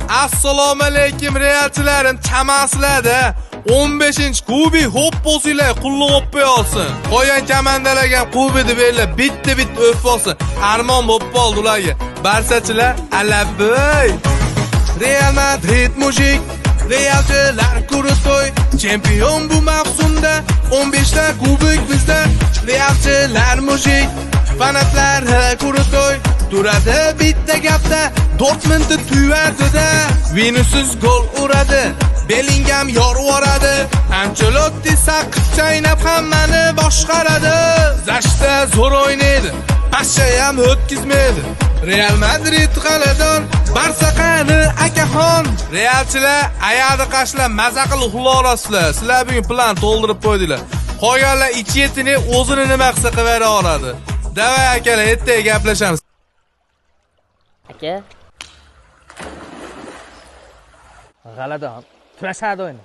Assalomu alaykum realchilarim, chamasizlar-da. 15-kubik hop bo'lsanglar, qulluq o'pib olsin. Qo'ygan komandalagan kubini berlar, bitta o'pib olsin. Armon bo'lib qoldi ularga. Barsachilar, alabboy. Real Madrid mujik, realchilar kurutoy, chempion bu mavsumda 15 ta kubik bizda. Realchilar mujik, fanatlar kurutoy, turadi bitta gapda, Dortmundni tuyardida, Vinicius gol uradi, Bellingham yorvoradi, Ancelotti saqib chaynab hammani boshqaradi. Zashta zo'r o'ynaydi, Pasha ham o'tkizmaydi. Real Madrid g'aladon, Barsa qani akaxon. Realchilar ayadi qashlar maza qilib uxlorasizlar. Sizlar bugun plan to'ldirib qo'ydinglar. Qolganlar ichetini o'zini nima qilsa qilib oladi. Davay akalar, ertaga gaplashamiz. Aka. G'aladon. Turashadi o'yini.